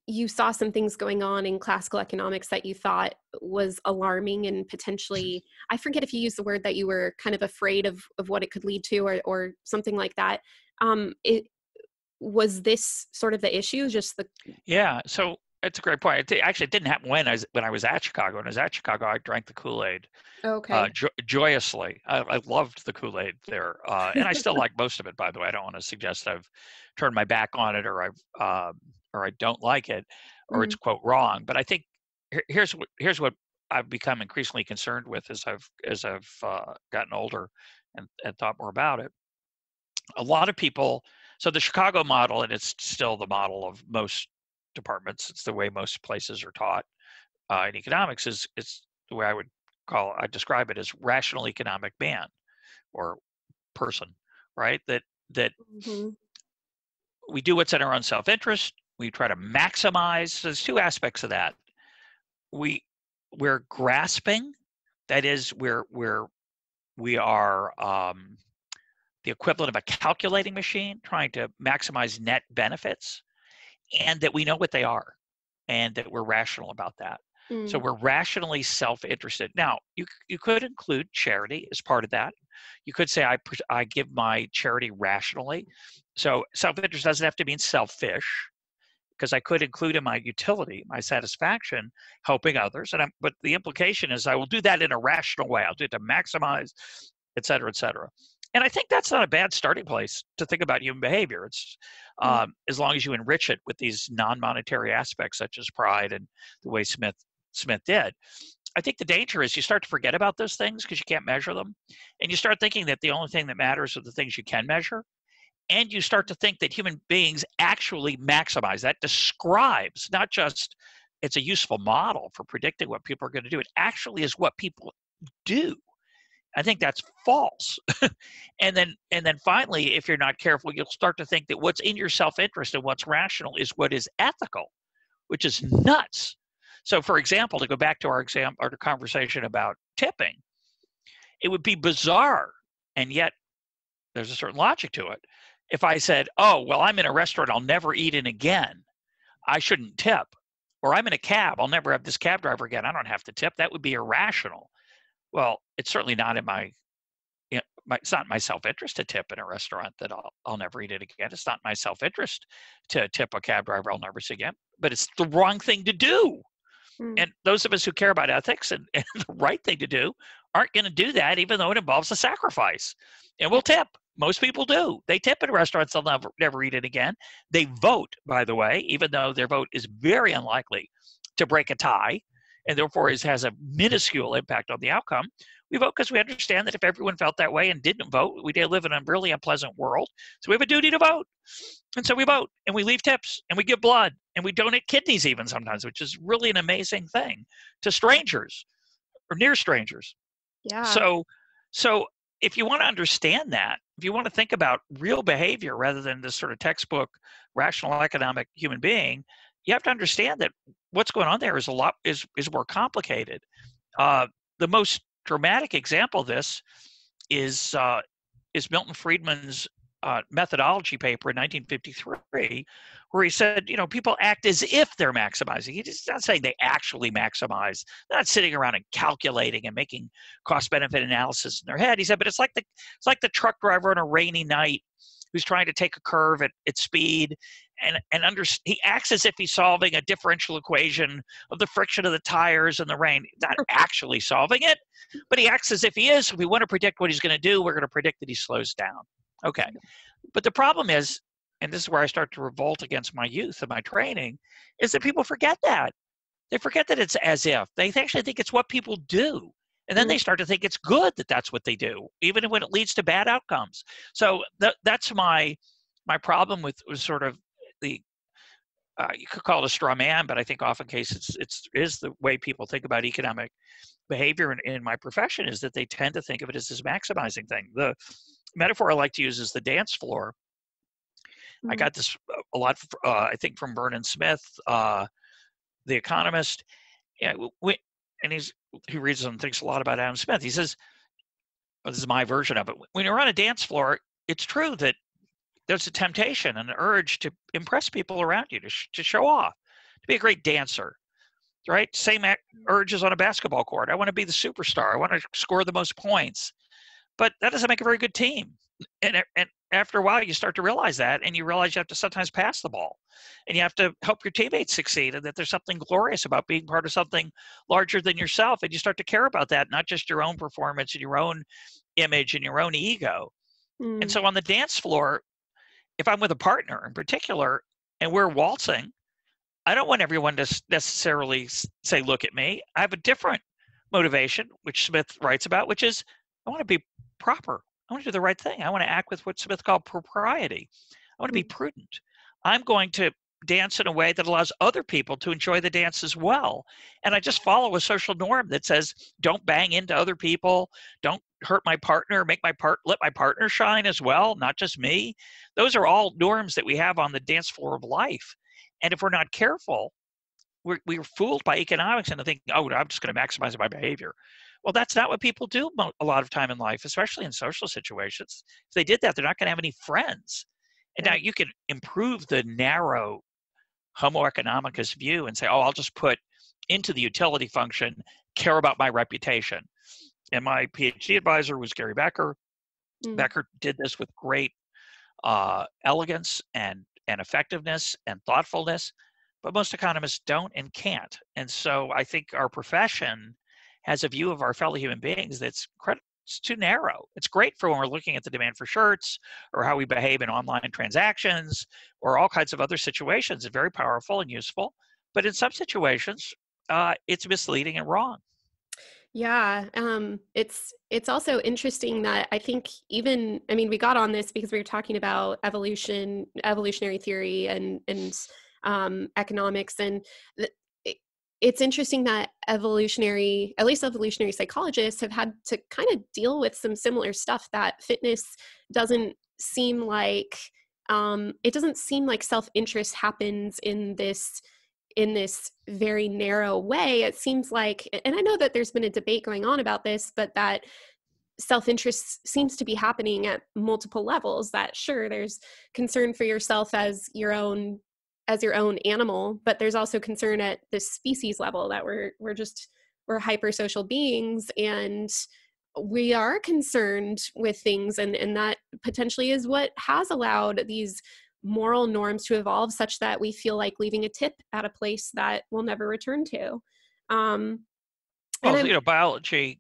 you saw some things going on in classical economics that you thought was alarming and potentially, I forget if you used the word, that you were kind of afraid of what it could lead to, or something like that. It was this sort of the issue, just the. Yeah, so it's a great point. Actually, it didn't happen when I was at Chicago. When I was at Chicago, I drank the Kool-Aid Okay. joyously. I loved the Kool-Aid there, and I still like most of it. By the way, I don't want to suggest I've turned my back on it, or I don't like it, or it's Mm, quote wrong. But I think here's what I've become increasingly concerned with as I've gotten older and thought more about it. A lot of people. So the Chicago model, and it's still the model of most departments. It's the way most places are taught in economics. It's the way I describe it as rational economic man or person, right? That mhm, we do what's in our own self-interest. We try to maximize. So there's two aspects of that. We we're grasping. That is, we are the equivalent of a calculating machine, trying to maximize net benefits, and that we know what they are, and that we're rational about that. So mm, we're rationally self-interested. Now, you could include charity as part of that. You could say I give my charity rationally. So self-interest doesn't have to mean selfish. because I could include in my utility, my satisfaction, helping others. But the implication is I will do that in a rational way. I'll do it to maximize, et cetera, et cetera. And I think that's not a bad starting place to think about human behavior. It's as long as you enrich it with these non-monetary aspects, such as pride and the way Smith did. I think the danger is you start to forget about those things because you can't measure them. And you start thinking that the only thing that matters are the things you can measure. And you start to think that human beings actually maximize. That describes, not just it's a useful model for predicting what people are going to do. It actually is what people do. I think that's false. and then finally, if you're not careful, you'll start to think that what's in your self-interest and what's rational is what is ethical, which is nuts. So, for example, to go back to our conversation about tipping, it would be bizarre, and yet there's a certain logic to it. If I said, oh, well, I'm in a restaurant, I'll never eat in again, I shouldn't tip. Or I'm in a cab, I'll never have this cab driver again, I don't have to tip. That would be irrational. Well, it's certainly not in it's not my self-interest to tip in a restaurant that I'll never eat it again. It's not my self-interest to tip a cab driver I'll never see again, but it's the wrong thing to do. And those of us who care about ethics and the right thing to do aren't going to do that, even though it involves a sacrifice. And we'll tip. Most people do. They tip in restaurants, they'll never eat it again. They vote, by the way, even though their vote is very unlikely to break a tie, and therefore has a minuscule impact on the outcome. We vote because we understand that if everyone felt that way and didn't vote, we'd live in a really unpleasant world. So we have a duty to vote. And so we vote, and we leave tips, and we give blood, and we donate kidneys even sometimes, which is really an amazing thing, to strangers or near strangers. Yeah. So if you want to understand that, if you want to think about real behavior rather than this sort of textbook rational economic human being, you have to understand that what's going on there is more complicated. The most dramatic example of this is Milton Friedman's methodology paper in 1953, where he said, people act as if they're maximizing. He's not saying they actually maximize. They're not sitting around and calculating and making cost-benefit analysis in their head. He said, but it's like the truck driver on a rainy night who's trying to take a curve at speed, and he acts as if he's solving a differential equation of the friction of the tires and the rain. He's not actually solving it, but he acts as if he is. If we want to predict what he's going to do, we're going to predict that he slows down. Okay. But the problem is, and this is where I start to revolt against my youth and my training, is that people forget that. They forget that it's as if. They actually think it's what people do. And then they start to think it's good that that's what they do, even when it leads to bad outcomes. So that's my problem with sort of the, you could call it a straw man, but I think often cases it is the way people think about economic behavior in my profession, is that they tend to think of it as this maximizing thing. The metaphor I like to use is the dance floor. I got this a lot, I think, from Vernon Smith, the Economist. And he reads and thinks a lot about Adam Smith. He says, this is my version of it. When you're on a dance floor, it's true that there's a temptation and an urge to impress people around you, to show off, to be a great dancer, right? Same urges on a basketball court. I want to be the superstar. I want to score the most points. But that doesn't make a very good team. And after a while, you start to realize that, and you realize you have to sometimes pass the ball, and you have to help your teammates succeed, and that there's something glorious about being part of something larger than yourself, and you start to care about that, not just your own performance and your own image and your own ego. And so on the dance floor, if I'm with a partner in particular, and we're waltzing, I don't want everyone to necessarily say, look at me. I have a different motivation, which Smith writes about, which is I want to be proper. I want to do the right thing. I want to act with what Smith called propriety. I want to be prudent. I'm going to dance in a way that allows other people to enjoy the dance as well. And I just follow a social norm that says, don't bang into other people. Don't hurt my partner. Let my partner shine as well, not just me. Those are all norms that we have on the dance floor of life. And if we're not careful, we're fooled by economics and think, oh, I'm just going to maximize my behavior. Well, that's not what people do a lot of time in life, especially in social situations. If they did that, they're not going to have any friends. And now you can improve the narrow Homo economicus view and say, oh, I'll just put into the utility function, care about my reputation. And my PhD advisor was Gary Becker. Becker did this with great elegance and and effectiveness and thoughtfulness, but most economists don't and can't. And so I think our profession has a view of our fellow human beings that's it's too narrow. It's great for when we're looking at the demand for shirts or how we behave in online transactions or all kinds of other situations. It's very powerful and useful. But in some situations, it's misleading and wrong. Yeah, it's also interesting that I think we got on this because we were talking about evolutionary theory, and economics, and it's interesting that at least evolutionary psychologists have had to kind of deal with some similar stuff, that fitness doesn't seem like it doesn't seem like self-interest happens in this very narrow way. It seems like, and I know that there's been a debate going on about this, but that self-interest seems to be happening at multiple levels. That sure, there's concern for yourself as your own animal, but there's also concern at the species level that we're hypersocial beings, and we are concerned with things, and that potentially is what has allowed these moral norms to evolve such that we feel like leaving a tip at a place that we'll never return to. And Well, biology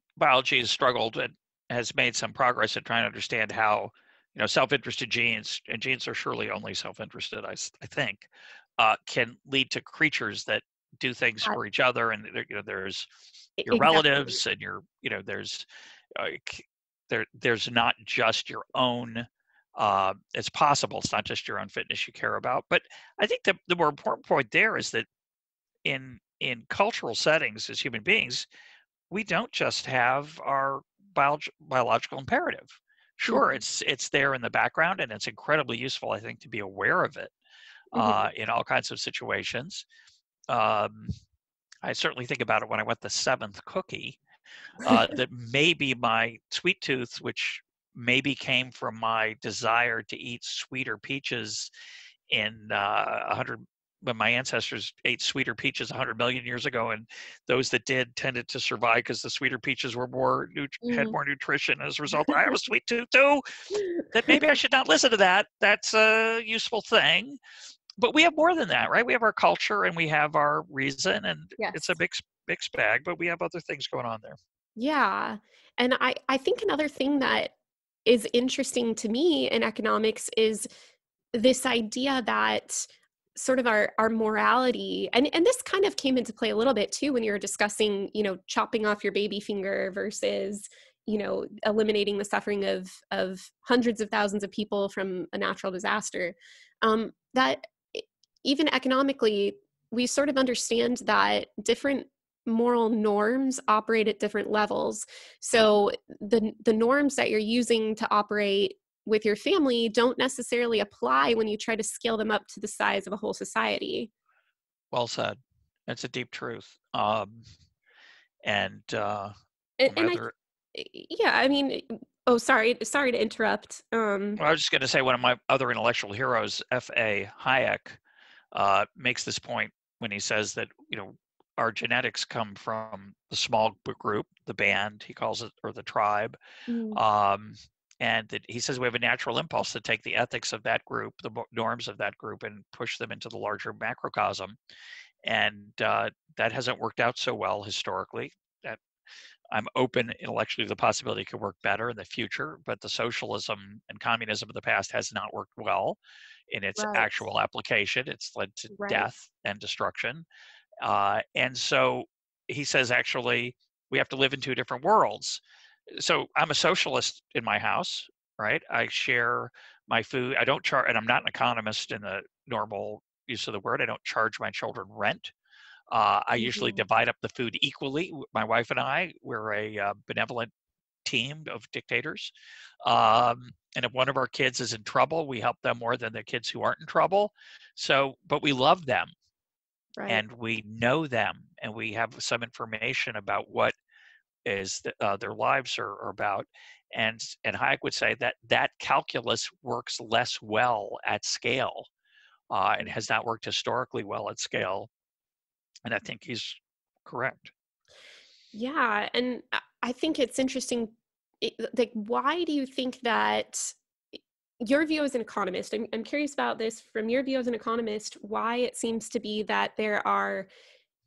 has struggled and has made some progress in trying to understand how, self-interested genes, and genes are surely only self-interested, I think, can lead to creatures that do things for each other. And there's your exactly. relatives, and there's not just your own. It's possible it's not just your own fitness you care about. But I think the more important point there is that in cultural settings as human beings, we don't just have our biological imperative. Sure, it's there in the background, and it's incredibly useful, I think, to be aware of it in all kinds of situations. I certainly think about it when I want the seventh cookie, that maybe my sweet tooth, which maybe came from my desire to eat sweeter peaches in 100, when my ancestors ate sweeter peaches 100 million years ago, and those that did tended to survive because the sweeter peaches were had more nutrition. As a result, I have a sweet tooth too. That maybe I should not listen to that. That's a useful thing. But we have more than that, right? We have our culture and we have our reason, and it's a mixed bag, but we have other things going on there. Yeah. And I think another thing that is interesting to me in economics is this idea that sort of our morality, and this kind of came into play a little bit too when you were discussing, chopping off your baby finger versus, eliminating the suffering of hundreds of thousands of people from a natural disaster. That even economically, we sort of understand that different moral norms operate at different levels. So the norms that you're using to operate with your family don't necessarily apply when you try to scale them up to the size of a whole society. Well said. That's a deep truth. And And sorry to interrupt. Well, I was just going to say, one of my other intellectual heroes, F.A. Hayek, makes this point when he says that, our genetics come from the small group, the band, he calls it, or the tribe. And that he says we have a natural impulse to take the ethics of that group, the norms of that group, and push them into the larger macrocosm. And that hasn't worked out so well historically. That I'm open intellectually to the possibility it could work better in the future, but the socialism and communism of the past has not worked well in its actual application. It's led to death and destruction. And so he says, actually, we have to live in two different worlds. So I'm a socialist in my house, right? I share my food. I don't charge, and I'm not an economist in the normal use of the word. I don't charge my children rent. I usually divide up the food equally. My wife and I, we're a benevolent team of dictators. And if one of our kids is in trouble, we help them more than the kids who aren't in trouble. So, but we love them. Right. And we know them, and we have some information about what is their lives are about. And Hayek would say that calculus works less well at scale, and has not worked historically well at scale. And I think he's correct. Yeah, and I think it's interesting. Like, why do you think that your view as an economist, I'm curious about this from your view as an economist, why it seems to be that there are,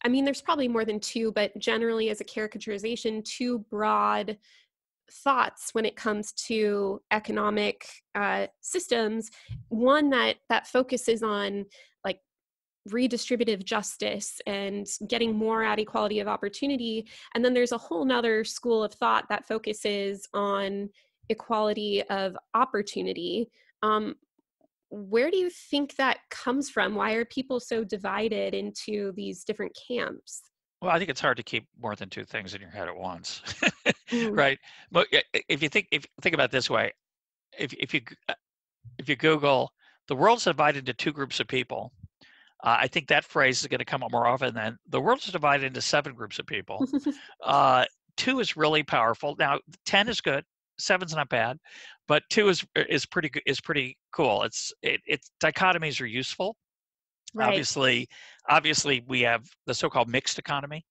I mean, there's probably more than two, but generally as a caricaturization, two broad thoughts when it comes to economic systems. One that focuses on like redistributive justice and getting more at equality of opportunity. And then there's a whole nother school of thought that focuses on equality of opportunity. Um, where do you think that comes from? Why are people so divided into these different camps? Well, I think it's hard to keep more than two things in your head at once, Mm. right? But if you think about it this way, if you Google the world's divided into two groups of people, I think that phrase is going to come up more often than the world's divided into 7 groups of people. 2 is really powerful. Now 10 is good, 7's not bad, but 2 is pretty cool. It's dichotomies are useful. Right. Obviously, we have the so-called mixed economy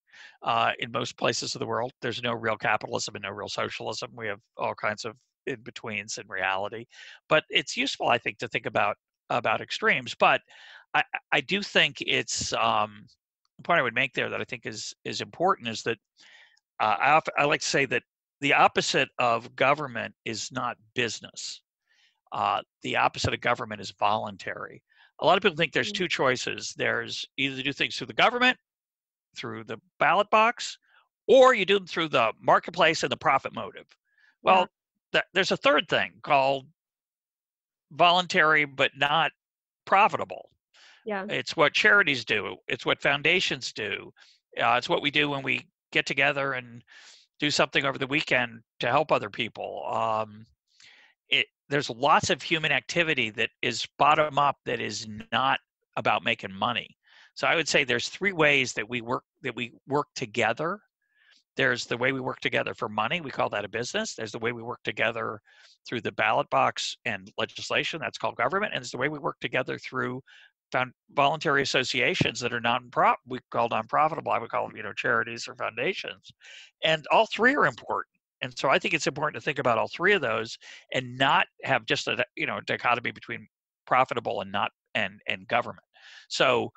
in most places of the world. There's no real capitalism and no real socialism. We have all kinds of in-betweens in reality. But it's useful, I think, to think about extremes. But I do think it's the point I would make there that I think is important is that I like to say that the opposite of government is not business. The opposite of government is voluntary. A lot of people think there's Mm. 2 choices. There's either to do things through the government, through the ballot box, or you do them through the marketplace and the profit motive. Yeah. Well, there's a third thing called voluntary but not profitable. Yeah. It's what charities do. It's what foundations do. It's what we do when we get together and do something over the weekend to help other people. There's lots of human activity that is bottom up that is not about making money. So I would say there's 3 ways that we work together. There's the way we work together for money. We call that a business. There's the way we work together through the ballot box and legislation. That's called government. And it's the way we work together through voluntary associations that are we call non-profitable. I would call them, charities or foundations. And all 3 are important. And so I think it's important to think about all 3 of those and not have just a dichotomy between profitable and not and government. So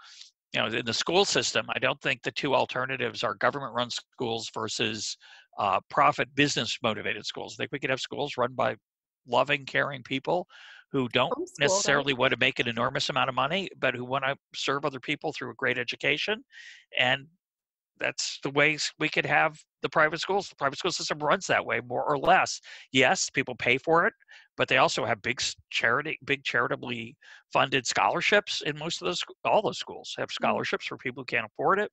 in the school system, I don't think the 2 alternatives are government-run schools versus profit business motivated schools. I think we could have schools run by loving, caring people who don't Homeschool, right? necessarily want to make an enormous amount of money, but who want to serve other people through a great education. And that's the ways we could have the private schools. The private school system runs that way, more or less. Yes, people pay for it, but they also have big charitably funded scholarships in most of those. All those schools have scholarships for people who can't afford it,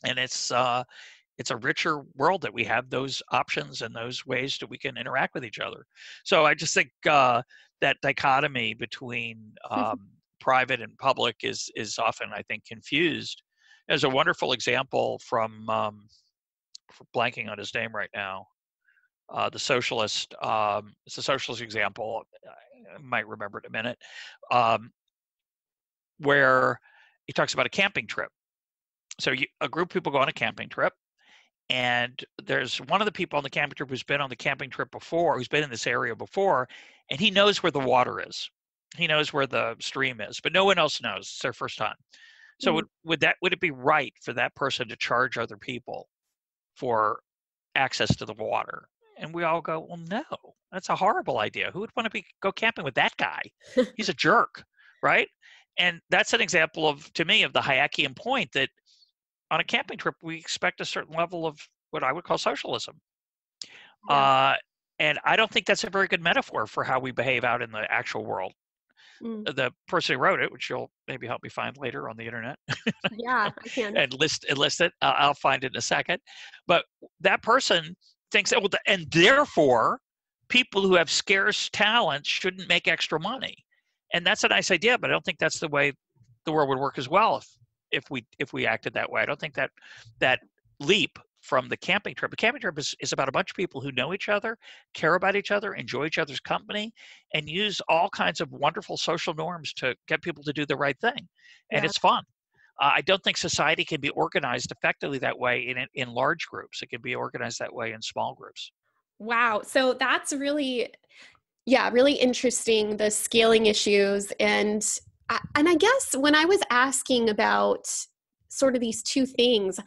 and it's a richer world that we have those options and those ways that we can interact with each other. So I just think that dichotomy between private and public is often, I think, confused. There's a wonderful example from blanking on his name right now. The socialist. It's a socialist example. I might remember it in a minute, where he talks about a camping trip. So a group of people go on a camping trip, and there's one of the people on the camping trip who's been on the camping trip before, who's been in this area before, and he knows where the water is. He knows where the stream is, but no one else knows. It's their first time. So would it be right for that person to charge other people for access to the water? And we all go, well, no, that's a horrible idea. Who would want to go camping with that guy? He's a jerk, right? And that's an example to me, of the Hayekian point that on a camping trip, we expect a certain level of what I would call socialism. Yeah. And I don't think that's a very good metaphor for how we behave out in the actual world. The person who wrote it, which you'll maybe help me find later on the internet, Yeah, I can. and list it. I'll find it in a second. But that person thinks that, and therefore, people who have scarce talents shouldn't make extra money. And that's a nice idea, but I don't think that's the way the world would work as well if we acted that way. I don't think that leap from the camping trip. A camping trip is about a bunch of people who know each other, care about each other, enjoy each other's company, and use all kinds of wonderful social norms to get people to do the right thing. And Yeah. it's fun. I don't think society can be organized effectively that way in large groups. It can be organized that way in small groups. Wow. So that's really, Yeah, really interesting, the scaling issues. And I guess when I was asking about sort of these two things,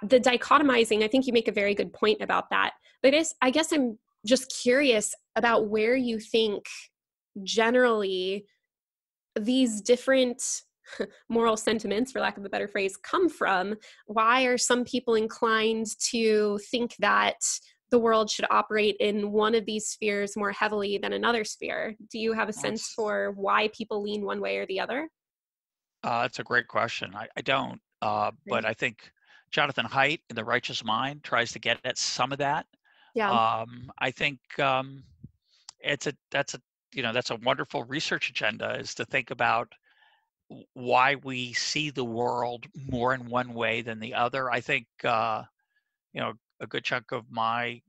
the dichotomizing, I think you make a very good point about that. But I guess I'm just curious about where you think generally these different moral sentiments, for lack of a better phrase, come from. Why are some people inclined to think that the world should operate in one of these spheres more heavily than another sphere? Do you have a sense for why people lean one way or the other? That's a great question. I don't, but I think Jonathan Haidt in The Righteous Mind tries to get at some of that. Yeah. I think that's a wonderful research agenda, is to think about why we see the world more in one way than the other. I think a good chunk of my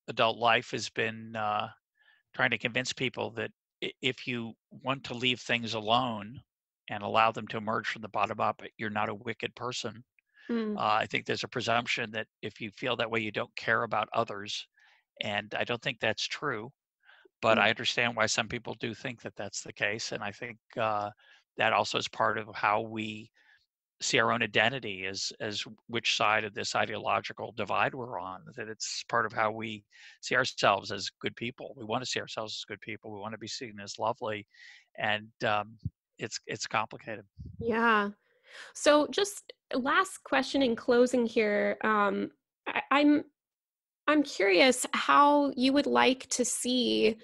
adult life has been trying to convince people that if you want to leave things alone and allow them to emerge from the bottom up, you're not a wicked person. Mm. I think there's a presumption that if you feel that way, you don't care about others. And I don't think that's true, but I understand why some people do think that that's the case. And I think that also is part of how we see our own identity, as which side of this ideological divide we're on. That it's part of how we see ourselves as good people. We want to see ourselves as good people. We want to be seen as lovely, and it's complicated. Yeah. So just last question in closing here. I'm curious how you would like to see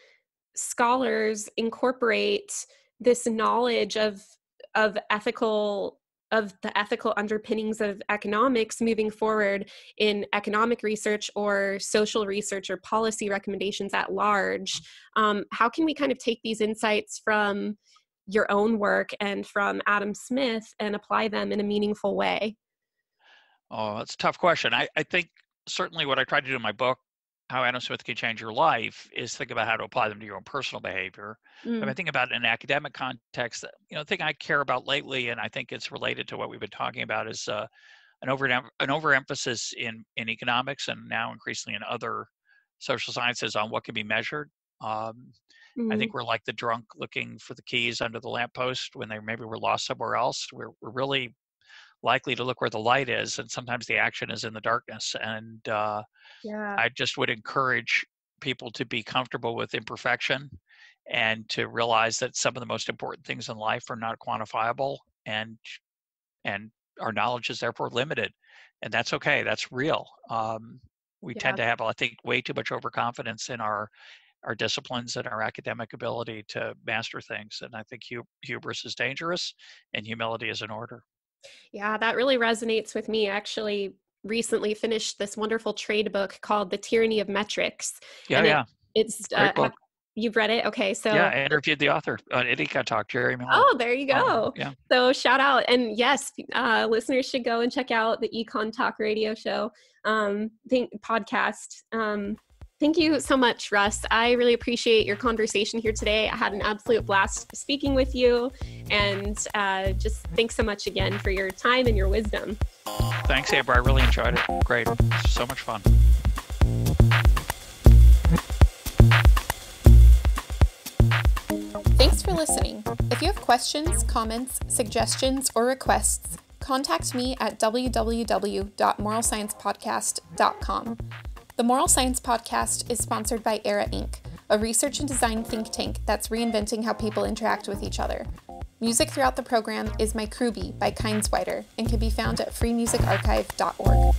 scholars incorporate this knowledge of the ethical underpinnings of economics moving forward in economic research or social research or policy recommendations at large. How can we kind of take these insights from your own work and from Adam Smith and apply them in a meaningful way? Oh, that's a tough question. I think certainly what I try to do in my book, How Adam Smith Can Change Your Life, is think about how to apply them to your own personal behavior. But I think about it in an academic context, the thing I care about lately, and I think it's related to what we've been talking about, is an overemphasis in economics and now increasingly in other social sciences on what can be measured. I think we're like the drunk looking for the keys under the lamppost when they maybe were lost somewhere else. We're really likely to look where the light is, and sometimes the action is in the darkness. And I just would encourage people to be comfortable with imperfection and to realize that some of the most important things in life are not quantifiable, and our knowledge is therefore limited, and that's okay. That's real. We tend to have, I think, way too much overconfidence in our disciplines and our academic ability to master things. And I think hubris is dangerous and humility is in order. Yeah, that really resonates with me. I actually recently finished this wonderful trade book called The Tyranny of Metrics. Yeah, And yeah. it's Great book. you've read it? Okay, so yeah, I interviewed the author on EconTalk, Jerry Miller. oh, there you go. Yeah. So shout out. And yes, listeners should go and check out the EconTalk radio show, podcast. Thank you so much, Russ. I really appreciate your conversation here today. I had an absolute blast speaking with you. And just thanks so much again for your time and your wisdom. Thanks, Amber. I really enjoyed it. Great. So much fun. Thanks for listening. If you have questions, comments, suggestions, or requests, contact me at www.moralsciencepodcast.com. The Moral Science Podcast is sponsored by ERA Inc., a research and design think tank that's reinventing how people interact with each other. Music throughout the program is My Kruby by Kindswider and can be found at freemusicarchive.org.